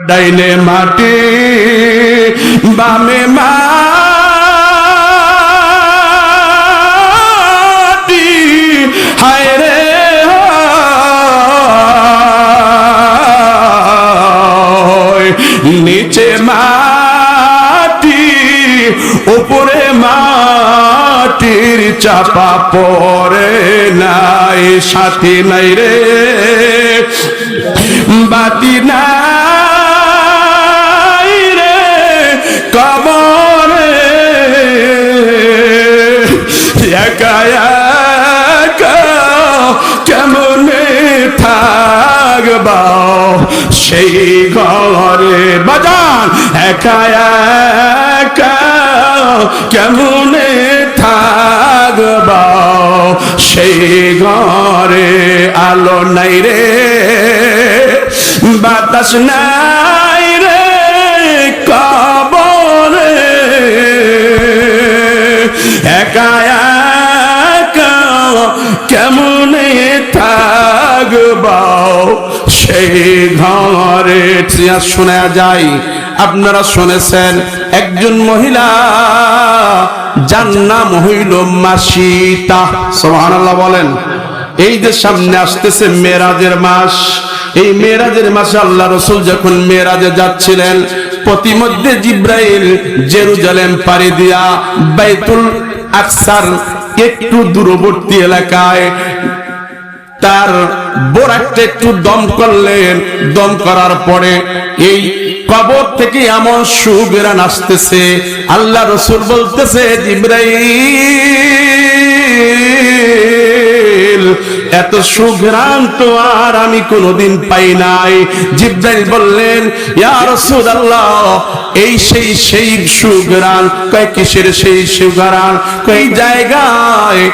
ডাইনে মাটি বামে মাটি হায় রে নিচে মাটি উপরে মাটির চাপা পড়ে নাই সাথী নাই রে বাতি নাই রে কবরে একা একা কেমনে থাকবা সেই ঘরে বাজান একা একা কেমনে থাকবা সেই ঘরে আলো নাই রে বাতাস নাই রে কবরে একা একা কেমনে থাকবা সেই ঘরে শোনা যায় আপনারা শুনেছেন একজন মহিলা যার নাম হইল মাসিতা সুবহানাল্লাহ বলেন। এই যে সামনে আসতেছে মেরাজের মাস, এই মেরাজের মাসে আল্লাহ রাসূল যখন মেরাজে যাচ্ছিলেন প্রতিমধ্যে জিব্রাইল জেরুজালেম পাড়ি দিয়া বাইতুল আকসার একটু দূরবর্তী এলাকায় তার বোরাকটা একটু দম করলেন। দম করার পরে এই কবর থেকে এমন সুঘ্রাণ আসতেছে, আল্লাহ রাসূল বলতেছে জিব্রাইল এত সুঘ্রাণ তো আর আমি কোনোদিন পাই নাই। জিব্রাইল বললেন ইয়া রাসূলুল্লাহ এই সেই সুঘ্রাণ। কয় কিসের সেই সুঘ্রাণ? কয় জায়গায়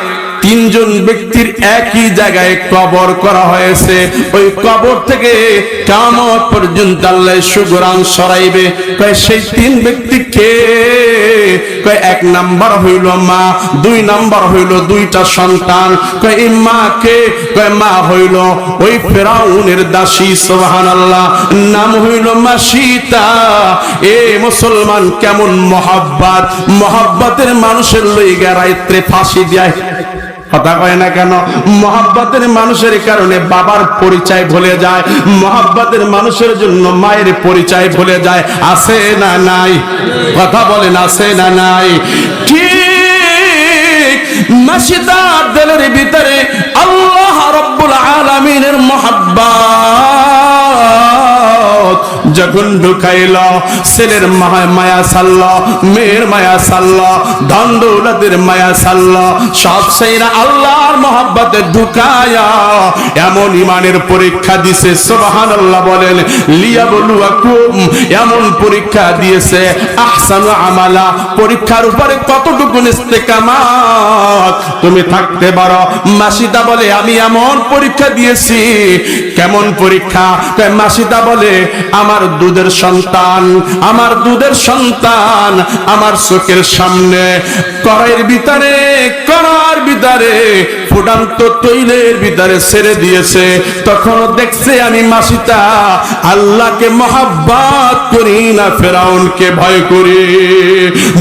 তিনজন ব্যক্তির একই জায়গায় কবর করা হয়েছে, ওই কবর থেকে কিয়ামত পর্যন্ত আল্লাহ সুঘ্রাণ সরাইবে। কয় সেই তিন ব্যক্তি কে? কয় এক নাম্বার হইল মা, দুই নাম্বার হইল দুইটা সন্তান। কয় এই মা কে? কয় মা হইল ওই ফেরাউনের দাসী সুবহানাল্লাহ, নাম হইল মাসিতা। এ মুসলমান কেমন মহব্বত, মহব্বতের মানুষের লইগা রাইত্রে ফাঁসি দেয়। কথা কয় না কেন? মহব্বতের মানুষের কারণে বাবার পরিচয় ভুলে যায়, মহব্বতের মানুষের জন্য মায়ের পরিচয় ভুলে যায়। আছে না নাই? কথা বলেন আছে না নাই? ঠিক মাসিদার দিলের ভিতরে আল্লাহ রাব্বুল আলামিনের মহব্বত যখন ঢুকাইল, ছেলের মায়া সাল্ল, মেয়ের মায়া সাল্ল, ধন দৌলতের মায়া সাল্ল, সব সেইরা আল্লাহর মহব্বতে ঢুকায়া এমন ইমানের পরীক্ষা দিছে সুবহানাল্লাহ বলেন। লিয়াবলুয়াকুম এমন পরীক্ষা দিয়েছে আহসানু আমালা, পরীক্ষার উপরে কতটুকু ইস্তেকামাত তুমি থাকতে পারো। মাসিদা বলে আমি এমন পরীক্ষা দিয়েছি। কেমন পরীক্ষা? মাসিদা বলে আমার দুধের সন্তান, আমার দুধের সন্তান আমার চোখের সামনে কড়াইয়ের ভিতরে ফুটান্ত তৈলের ভিতরে ছেড়ে দিয়েছে। তখন দেখছে আমি মাসিতা আল্লাহকে মহব্বত করি না, ফেরাউনকে ভয় করি।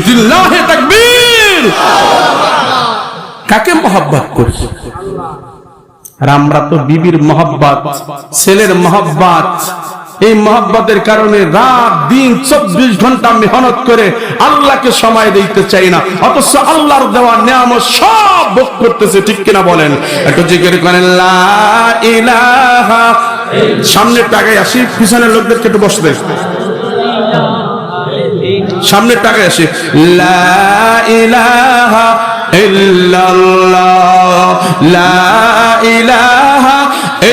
লিল্লাহি তাকবীর। কাকে মহব্বত করছি? আর আমরা তো বিবির মহব্বত, ছেলের মহব্বত, এই মহব্বতের কারণে রাত দিন 24 ঘন্টা মেহনত করে আল্লাহকে সময় দিতে চাই না, অথচ আল্লাহর দেওয়া নিয়ামত সব ভোগ করতেছে। ঠিক কিনা বলেন? একটু জিকির করেন লা ইলাহা। সামনে টাকায় আসি, পিছনের লোকদেরকে একটু বসতে দেন। সামনে টাকায় আসি। লা ইলাহা ইল্লাল্লাহ, লা ইলাহা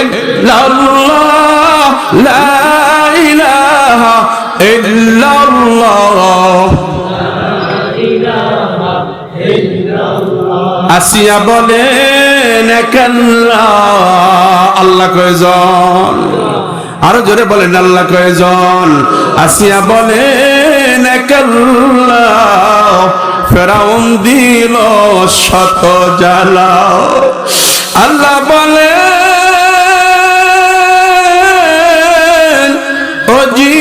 ইল্লাল্লাহ, লা ইলাহা ইল্লাল্লাহ। আসিয়া বলেন আল্লাহ কয়জন? আরো জোরে বলেন আল্লাহ কয়জন? আসিয়া বলেন ফেরাউন দিল শত জ্বালা। আল্লাহ বলেন ও জি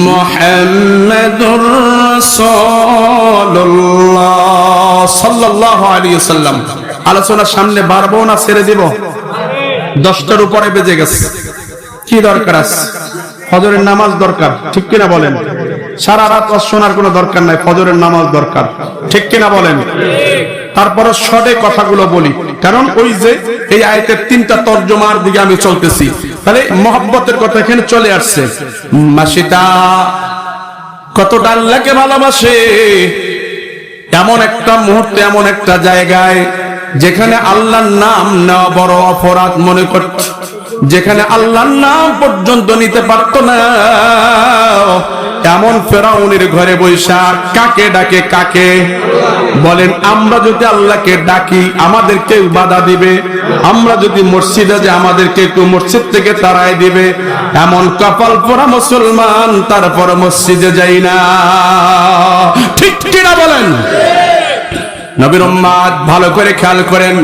মুহাম্মাদুর রাসূলুল্লাহ সাল্লাল্লাহু আলাইহি ওয়াসাল্লাম। আলোচনার সামনে বাড়বো না ছেড়ে দিব? 10টার উপরে বেজে গেছে। কি দরকার আছে? ফজরের নামাজ দরকার, ঠিক কিনা বলেন? সারা রাত শোনার কোনো দরকার নাই, ফজরের নামাজ দরকার, ঠিক কিনা বলেন? তারপরে শর্টে কথাগুলো বলি, কারণ ওই যে এই আয়াতের 3টা তরজমার দিকে আমি চলতেছি। তাহলে মহব্বতের কথা এখানে চলে আসছে। মাসিদা কতটা আল্লাহকে ভালোবাসে, এমন একটা মুহূর্তে, এমন একটা জায়গায় যেখানে আল্লাহর নাম নেওয়া বড় অপরাধ মনে করত, যেখানে আল্লাহর নাম পর্যন্ত নিতে পারত না, এমন ফেরাউনের ঘরে বৈশা কাকে ডাকে? কাকে বলেন? আমরা যদি আল্লাহকে ডাকি আমাদের কেউ বাধা দিবে? আমরা যদি মসজিদে যাই আমাদেরকে একটু মসজিদ থেকে তাড়াই দিবে? এমন কপাল পোড়া মুসলমান, তারপর মসজিদে যাই না, ঠিক কিনা বলেন? নবীর উম্মত ভালো করে খেয়াল করেন,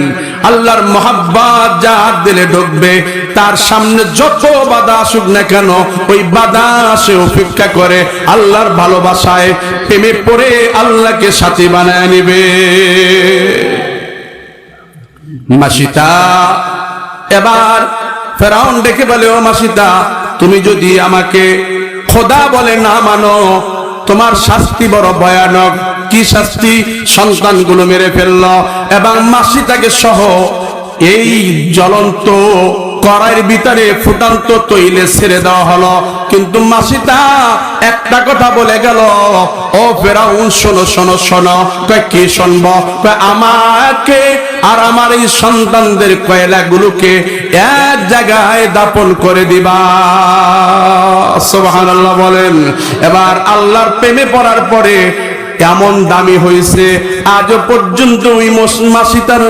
আল্লাহর মহাব্বত যার দিলে ঢুকবে তার সামনে যত বাধা আসুক না কেন ওই বাধা সে উপেক্ষা করে আল্লাহর ভালোবাসায় প্রেমে পড়ে আল্লাহকে সাথী বানায় নিবে। মাসিতা এবার ফেরাউন ডেকে বলে, ও মাসিতা, তুমি যদি আমাকে খোদা বলে না মানো তোমার শাস্তি বড় ভয়ানক। কি শাস্তি? সন্তানগুলো মেরে ফেলল এবং মাসিতাকে সহ এই জ্বলন্ত কড়াইয়ের ভিতরে ফুটান্ত তৈলে ছেড়ে দেওয়া হলো। কিন্তু মাসিতা একটা কথা বলে গেল, ও ফেরাউন শোনো শোনো শোনো। কয় কি শুনবো? কয় আমাকে আর আমার এই সন্তানদের কয়লাগুলোকে এক জায়গায় দাপন করে দিবা। সুবহানাল্লাহ বলেন। এবার আল্লাহর প্রেমে পড়ার পরে এমন দামি হয়েছে আজও পর্যন্ত ওই মাসিতার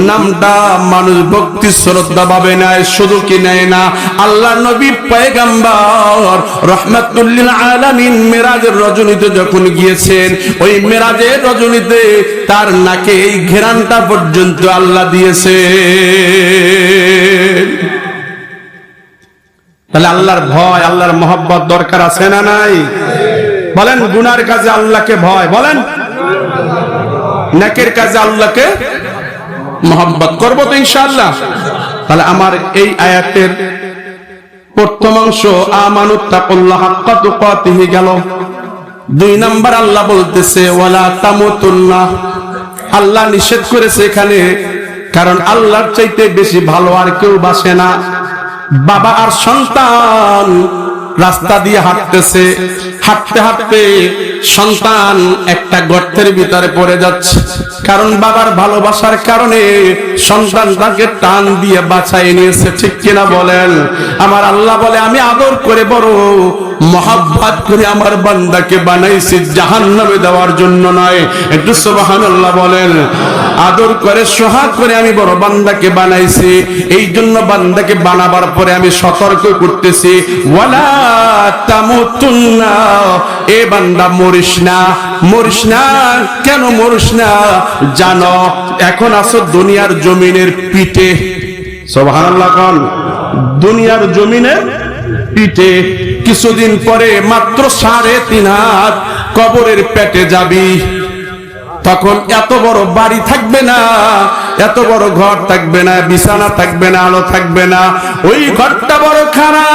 নামটা মানুষ ভক্তি শ্রদ্ধা ভাবে নেয়। শুধু কি নেয় না, আল্লাহ নবী পয়গম্বর রাহমাতুল লিল আলামিন মেরাজের রজনীতে যখন গিয়েছেন, ওই মেরাজের রজনীতে তার নাকে এই ঘেরানটা পর্যন্ত আল্লাহ দিয়েছে। তাহলে আল্লাহর ভয়, আল্লাহর মহব্বত দরকার আছে না নাই? বলেন, গুনার কাজে আল্লাহকে ভয়, বলেন নেকের কাজে আল্লাহকে মহব্বত করবো তো ইনশাআল্লাহ। তাহলে আমার এই আয়াতের প্রথম অংশ আমানুত্তাকুল্লাহ হাক্কা তুকাতিহি গেল। 2 নাম্বার আল্লাহ বলতেছে ওয়ালা তামুতুন্না। আল্লাহ নিষেধ করেছে এখানে, কারণ আল্লাহর চাইতে বেশি ভালো আর কেউ বাসে না। বাবা আর সন্তান রাস্তা দিয়ে হাঁটতেছে, হাঁটতে হাঁটতে সন্তান একটা গর্তের ভিতরে পড়ে যাচ্ছে, কারণ বাবার ভালোবাসার কারণে সন্তান তাকে টান দিয়ে বাঁচাই নিয়েছে, ঠিক কিনা বলেন? আমার আল্লাহ বলে আমি আদর করে বড় মহব্বত করে আমার বান্দাকে বানাইছি জাহান্নামে দেওয়ার জন্য নয়। একটু সুবহানাল্লাহ বলেন। আদর করে সোহাগ করে আমি বড় বান্দাকে বানাইছি, এই জন্য বান্দাকে বানাবার পরে আমি সতর্ক করতেছি ওয়ালা তামুতুন্না, এ বান্দা মরিস না, মরিস না। কেন মরিস না? জানো এখন আছো দুনিয়ার জমিনের পিঠে। সুবহানাল্লাহ কোন? দুনিয়ার জমিনের পিঠে। কিছুদিন পরে মাত্র 3.5 হাত কবরের পেটে যাবি। তখন এত বড় বাড়ি থাকবে না, এত বড় ঘর থাকবে না, বিছানা থাকবে না, আলো থাকবে না। ওই ঘরটা বড় খারাপ,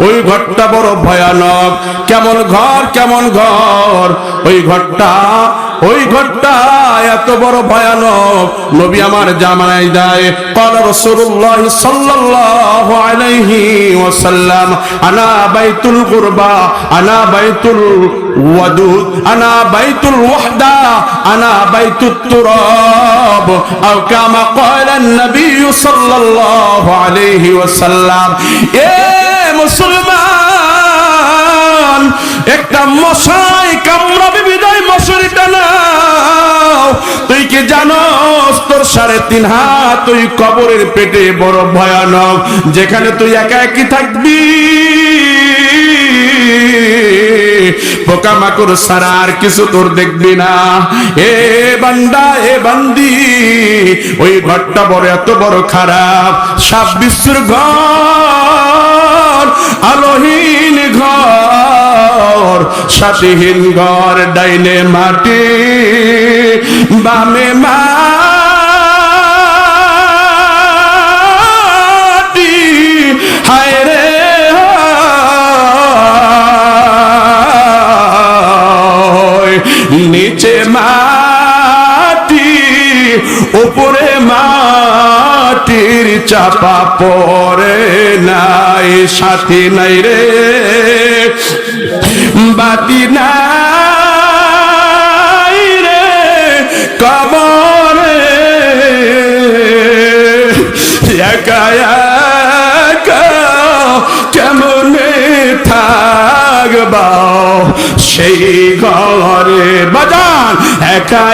ওই ঘরটা বড় ভয়ানক। কেমন ঘর, কেমন ঘর? ওই ঘরটা এত বড় ভয়ানক। নবী আমার জামানায় দেয় ক্বালা রাসূলুল্লাহ সাল্লাল্লাহু আলাইহি ওয়াসাল্লাম আনা বাইতুল কুরবা, আনা বাইতুল ওয়াদুদ, আনা বাইতুল ওয়াহদা, আনা বাইতুত তুরাব, আও কামা ক্বালা নবী সাল্লাল্লাহু আলাইহি ওয়াসাল্লাম। এ মুসলমান, একটা মশাই কামড়াবে বিদায় মশারিটা নাও। তুই কি জানোস তোর 3.5 হাত ওই কবরের পেটে বড় ভয়ানক, যেখানে তুই একা একই থাকবি, পোকামাকড় ছাড়া আর কিছু তোর দেখবি না। এ বান্দা, এ বান্দি, ওই ঘরটা বড় এত বড় খারাপ, সাপ বিচ্ছুর ঘর। সাথীহীন ঘর, ডাইনে মাটি বামে মাটি, হায় রে নিচে মাটি উপরে মাটির চাপা পড়ে নাই, সাথী নাই রে বাতি নাই রে কবরে, একা একা কেমনে থাকবা সেই ঘরে, বাজান একা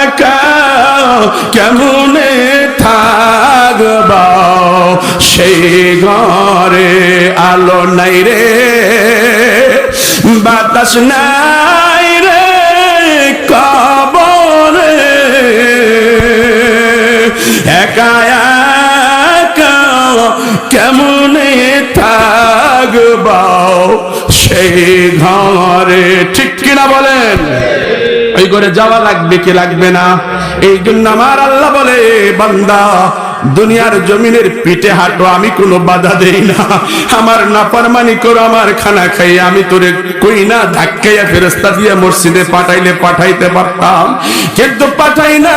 একা কেমনে থাকবা সেই ঘরে, আলো নাই রে বাতাস নাই রে কবরে, একা একা কেমনে থাকবা সেই ঘরে, ঠিক কিনা বলেন? ওই ঘরে যাওয়া লাগবে কি লাগবে না? এই জন্য আমার আল্লাহ বলে, বান্দা দুনিয়ার জমিনের পিঠে হাঁটো, আমি কোনো বাধা দেই না, আমার নাফরমানি করো, আমার খানা খাইয়ে আমি তোরে কই না ধাক্কাইয়া ফেরেশতা দিয়ে মসজিদে পাঠাইলে পাঠাইতে পারতাম, কিন্তু পাঠাই না।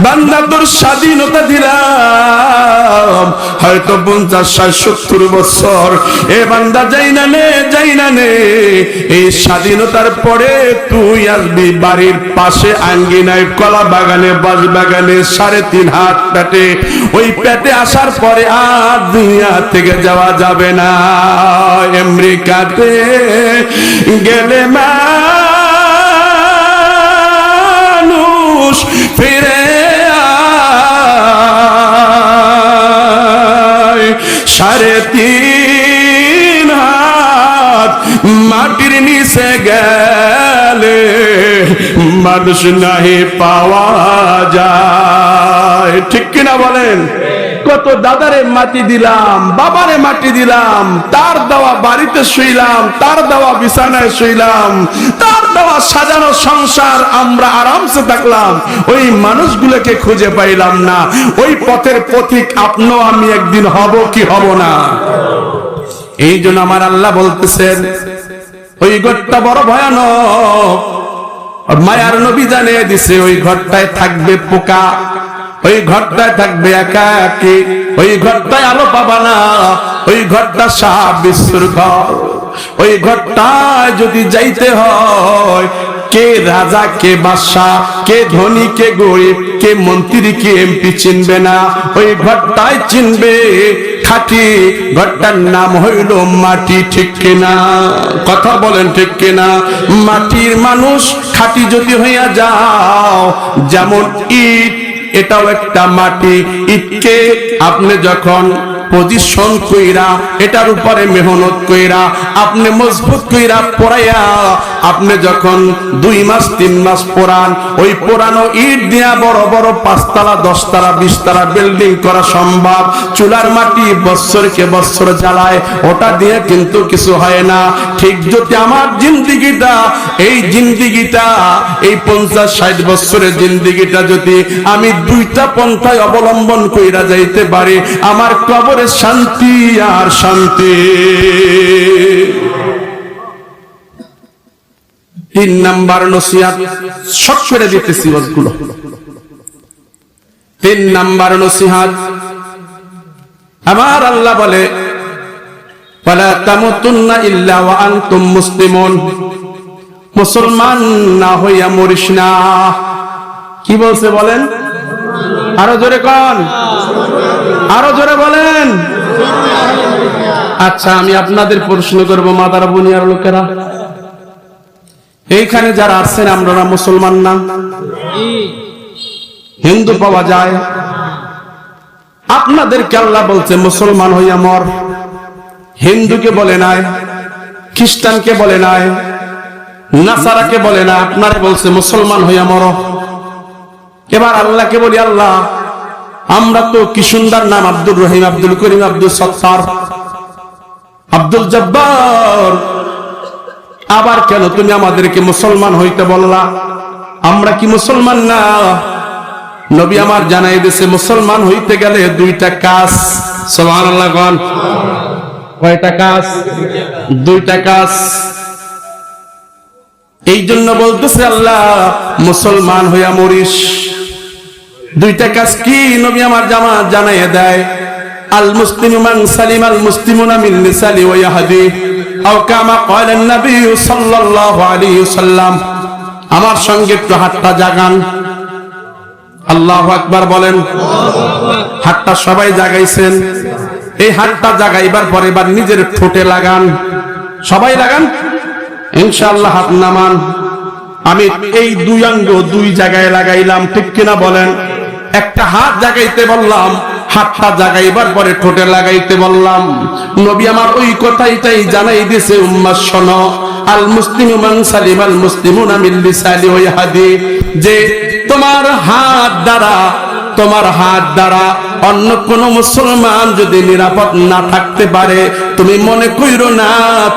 বান্দা তোর স্বাধীনতা দিলাম, হয়তো 50-60-70 বছর, এ বান্দা যাই না নে, এই স্বাধীনতার পরে তুই আসবি বাড়ির পাশে আঙ্গিনায় কলা বাগানে বাঁশ বাগানে 3.5 হাত পেটে, ওই পেটে আসার পরে আর দুনিয়া থেকে যাওয়া যাবে না। আমেরিকাতে গেলে মানুষ ফিরে 3.5 হাত মাটির নিচে গেলে মানুষ নাহি পাওয়া যায়, ঠিক কিনা বলেন? কত দাদারে মাটি দিলাম, বাবারে মাটি দিলাম, তার দেওয়া বাড়িতে শুইলাম, তার দেওয়া বিছানায় শুইলাম, তার দেওয়া সাজানো সংসার আমরা আরামসে থাকলাম, ওই মানুষগুলোকে খুঁজে পাইলাম না। ওই পথের পথিক আপনিও আমি একদিন হব কি হব না? এই জন্য আমার আল্লাহ বলতেছেন ওই ঘরটা বড় ভয়ানক, মায়ার নবী জানিয়ে দিছে ওই ঘরটায় থাকবে পোকা, ওই ঘরটায় থাকবে একাকী, ওই ঘরটায় আলো পাবা না, ওই ঘরটা সাপ বিশ্বর ঘর। ওই ঘরটায় যদি যাইতে হয়, কে রাজা কে বাদশা, কে ধনী কে গরিব, কে মন্ত্রী কে এমপি চিনবে না, ওই ঘরটায় চিনবে খাঁটি। ঘরটার নাম হইল মাটি, ঠিক কিনা? কথা বলেন ঠিক কিনা? মাটির মানুষ খাঁটি যদি হইয়া যাও, যেমন ইট, এটাও একটা মাটি। ইটকে আপনি যখন পজিশন কইরা, এটার উপরে মেহনত কইরা, আপনি মজবুত কইরা পড়াইয়া, আপনি যখন 2 মাস 3 মাস পড়ান, ওই পোড়ানো ইট দিয়া বড় বড় 5 তলা 10 তলা 20 তলা বিল্ডিং করা সম্ভব। চুলার মাটি বছরকে বছর জ্বালায়, ওটা দিয়ে কিন্তু কিছু হয় না। ঠিক যদি আমার জিন্দিগিটা, এই জিন্দিগিটা, এই 50-60 বছরের জিন্দিগিটা যদি আমি 2টা পন্থায় অবলম্বন কইরা যাইতে পারি, আমার কবরে শান্তি আর শান্তি। 3 নাম্বার নসিহত, শর্ট করে দিতেছি ওয়াজগুলো। 3 নাম্বার নসিহত, আমার আল্লাহ বলে ওয়ালা তামুতুন্না ইল্লা ওয়া আনতুম মুসলিমুন, মুসলমান না হইয়া মরিস না। কি বলছে বলেন? আরো জোরে কোন, আরো জোরে বলেন। আচ্ছা, আমি আপনাদের প্রশ্ন করব, মাদার বুনিয়ার লোকেরা, এইখানে যারা আছেন আমরা মুসলমান না? হিন্দু পাওয়া যায়, আপনাদেরকে আল্লাহ বলছে মুসলমান হইয়া মর। হিন্দুকে বলে নাই, খ্রিস্টানকে বলে নাই, নাসারাকে বলে না, আপনারে বলছে মুসলমান হইয়া মর। এবার আল্লাহকে বলি, আল্লাহ আমরা তো কি সুন্দর নাম, আব্দুর রহিম, আব্দুল করিম, আব্দুল সত্তার, আব্দুল জব্বার, আবার কেন তুমি আমাদেরকে মুসলমান হইতে বললা? আমরা কি মুসলমান না? নবী আমার জানাই দিয়েছে মুসলমান হইতে গেলে দুইটা কাজ। সুবহানাল্লাহ কোন? কয়টা কাজ? দুইটা কাজ। এই জন্য বলতেছে আল্লাহ, মুসলমান হইয়া মরিস। দুইটা কাজ কি নবী আমার জানাইয়া দেয়। আল মুসলিমু মান সালিমাল মুসলিমুনা মিন লিসানি ওয়া ইয়াহদি আও কামা ক্বালা নবী সাল্লাল্লাহু আলাইহি ওয়াসাল্লাম। আমার সঙ্গে একটু হাতটা জাগান, আল্লাহু আকবার বলেন। হাতটা সবাই জাগাইছেন। এই হাতটা জাগাইবার পরে এবার নিজের ঠোঁটে লাগান, সবাই লাগান ইনশাআল্লাহ। হাত নামান। আমি এই দুই অঙ্গ দুই জায়গায় লাগাইলাম, ঠিক কিনা বলেন? একটা হাত জাগাইতে বললাম, হাতটা জাগাইবার পরে ঠোঁটে লাগাইতে বললাম। নবী আমার ওই কথাইটাই জানাই দিয়েছে, উম্মাহ শোনো, আল মুসলিমু মান সালিমাল মুসলিমুনা মিন লিসানি ওয়া ইয়াদি, যে তোমার হাত দ্বারা অন্য কোন মুসলমান যদি নিরাপদ না থাকতে পারে, তুমি মনে কইরো না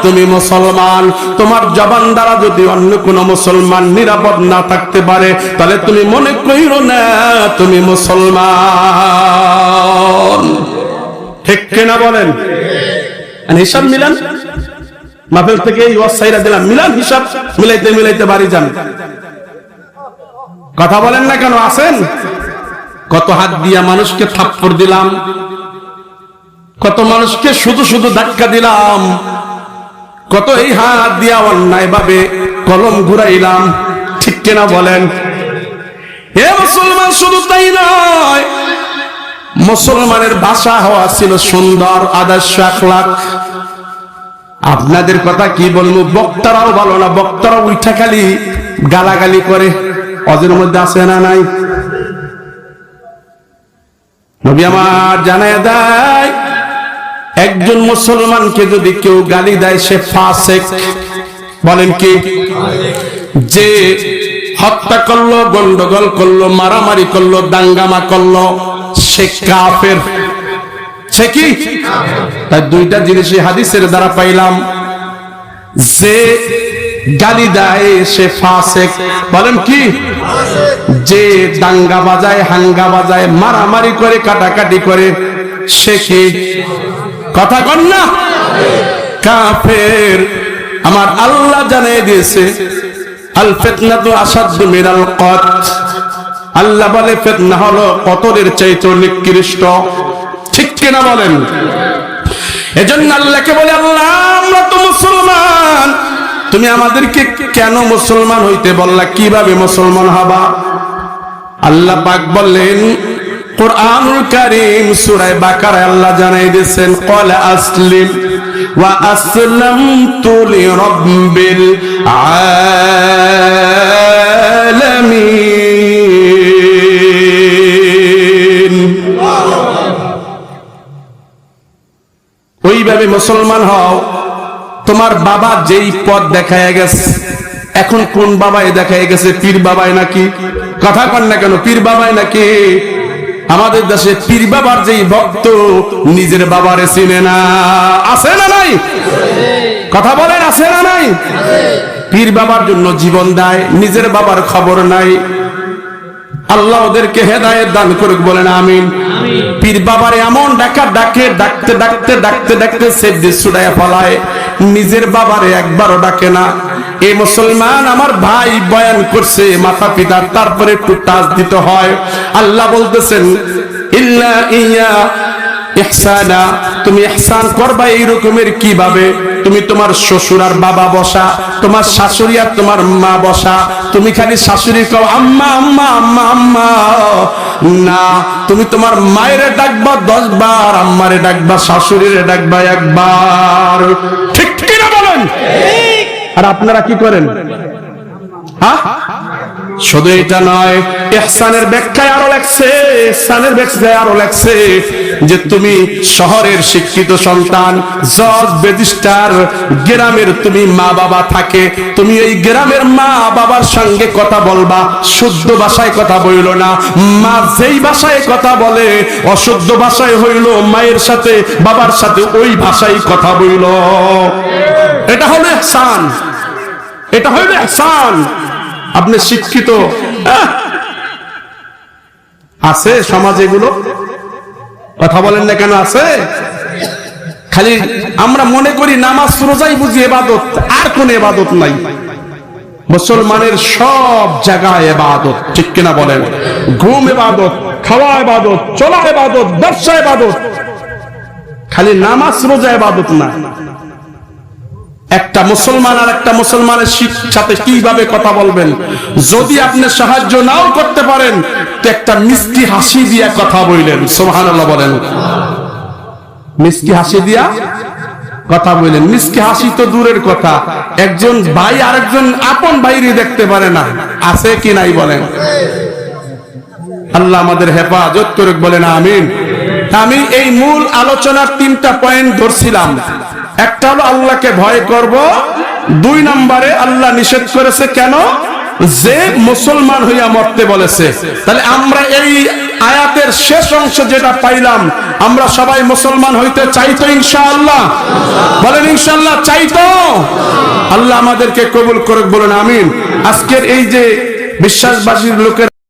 তুমি মুসলমান। তোমার জবান দ্বারা যদি অন্য কোন মুসলমান নিরাপদ না থাকতে পারে, তাহলে তুমি মনে কইরো না তুমি মুসলমান। ঠিক কিনা বলেন? হিসাব মিলান। মাহফিল থেকে এই ওয়াসাইরা দিলাম, মিলান, হিসাব মিলাইতে মিলাইতে বাড়ি যান। কথা বলেন না কেন? আসেন। কত হাত দিয়া মানুষকে থাপ্পড় দিলাম, কত মানুষকে শুধু শুধু ধাক্কা দিলাম, কত এই হাত দিয়া অন্যায় ভাবে কলম ঘুরাইলাম, ঠিক কিনা বলেন? হে মুসলমান, শুধু তাই নয়, মুসলমানের ভাষা হওয়া ছিল সুন্দর, আদর্শ আখলাক। আপনাদের কথা কি বলবো, বক্তারাও ভালো না, বক্তারাও উঠা খালি গালাগালি করে। অজের মধ্যে আছে না নাই? নবী আমার জানায় দেয়, একজন মুসলমানকে যদি কেউ গালি দেয় সে ফাসিক। বলেন কি? যে হত্যা করলো, গন্ডগোল করলো, মারামারি করলো, দাঙ্গামা করলো, সে কাফের। সে কি? তাই দুইটা জিনিসই হাদিসের দ্বারা পাইলাম। যে গালি দেয় সে ফাসিক। বলেন কি? যে দাঙ্গা বাজায়, হাঙ্গা বাজায়, মারামারি করে, কাটাকাটি করে, সে কি? কথা কন না? কাফের। আমার আল্লাহ জানিয়ে দিয়েছে, আল ফিতনাতু আসাদ্দু মিনাল কতল। আল্লাহ বলে ফিতনা হলো কতলের চাইতে নিকৃষ্ট। ঠিক কিনা বলেন? এজন্য আল্লাহকে বলে, আল্লাহ আমরা তো মুসলমান, তুমি আমাদেরকে কেন মুসলমান হইতে বললা? কিভাবে মুসলমান হবা? আল্লাহ পাক বললেন কুরআনুল কারীম সূরা বাকারায় আল্লাহ জানাই দিয়েছেন, ক্বালা আসলিম ওয়া আসলামতু লিরাব্বিল আলামিন। ওইভাবে মুসলমান হও। তোমার বাবা যেই পথ দেখায় গেছে, এখন কোন বাবাই দেখায় গেছে? পীর বাবাই নাকি? কথা কন না কেন? পীর বাবাই নাকি? আমাদের দেশে পীর বাবার যেই ভক্ত নিজের বাবারে চিনে না। আছে না নাই? কথা বলেন, আছে না নাই? পীর বাবার জন্য জীবন দেয়, নিজের বাবার খবর নাই। আল্লাহ ওদেরকে হেদায়েত দান করুক, বলেন আমিন। পীর বাবারে এমন ডাকে, ডাকতে ডাকতে সেদ্দি ছুড়াইয়া ফলায়, নিজের বাবারে একবারও ডাকে না। এই মুসলমান আমার ভাই বয়ান করছে মাতা পিতার, তারপরে একটু টাচ দিতে হয়। আল্লাহ বলতেছেন ইল্লা ইয়া ইহসানা, তুমি ইহসান করবা এই রকমের কিভাবে? তুমি তোমার শ্বশুর আর বাবা বসা, তোমার শাশুড়ি আর তোমার মা বসা, তুমি খালি শাশুড়ি কও আম্মা আম্মা আম্মা আম্মা না, তুমি তোমার মায়েরে ডাকবা 10 বার, আম্মারে ডাকবা, শাশুড়িরে ডাকবা একবার। ঠিক কিনা বলেন? আর আপনারা কি করেন? হ্যাঁ, শুধু এটা নয়, ইহসানের ব্যাখ্যায় আরো লেখছে, ইহসানের ব্যাখ্যায় আরো লেখছে যে তুমি শহরের শিক্ষিত সন্তান, জজ রেজিস্ট্রার, গ্রামের তুমি মা বাবা থাকে, তুমি এই গ্রামের মা বাবার সঙ্গে কথা বলবা, শুদ্ধ ভাষায় কথা বইল না। মা যেই ভাষায় কথা বলে, অশুদ্ধ ভাষায় হইল মায়ের সাথে বাবার সাথে ওই ভাষায় কথা বইল। এটা হলো ইহসান, এটা হইল ইহসান। আপনি শিক্ষিত, আছে সমাজে এগুলো? কথা বলেন না কেন আছে? খালি আমরা মনে করি নামাজ রোজাই বুঝি ইবাদত, আর কোন ইবাদত নাই। মুসলমানের সব জায়গায় ইবাদত, ঠিক কিনা বলেন? ঘুম ইবাদত, খাওয়া ইবাদত, চলা ইবাদত, ব্যবসা ইবাদত, খালি নামাজ রোজা ইবাদত না। একটা মুসলমান আর একটা মুসলমানের সাথে কিভাবে কথা বলবেন, যদি আপনি সাহায্য নাও করতে পারেন তো একটা মিষ্টি হাসি দিয়া কথা বললেন, সুবহানাল্লাহ বলেন। মিষ্টি হাসি দিয়া কথা বললেন। মিষ্টি হাসি তো দূরের কথা, একজন ভাই আরেকজন আপন ভাইরে দেখতে পারে না, আছে কি নাই বলেন? আল্লাহ আমাদের হেফাজত করুক, বলেন আমিন। আমি এই মূল আলোচনার 3টা পয়েন্ট ধরছিলাম। একটা হলো আল্লাহকে ভয় করব, 2 নম্বরে আল্লাহ নিষেধ করেছে কেন, যে মুসলমান হইয়া মরতে বলেছে। তাহলে আমরা এই আয়াতের শেষ অংশ যেটা পাইলাম, আমরা সবাই মুসলমান হইতে চাইতো ইনশাআল্লাহ? বলেন ইনশাআল্লাহ চাইতো? আল্লাহ আমাদেরকে কবুল করুক, বলেন আমিন। আজকের এই যে বিশ্বাসবাসীর লোকের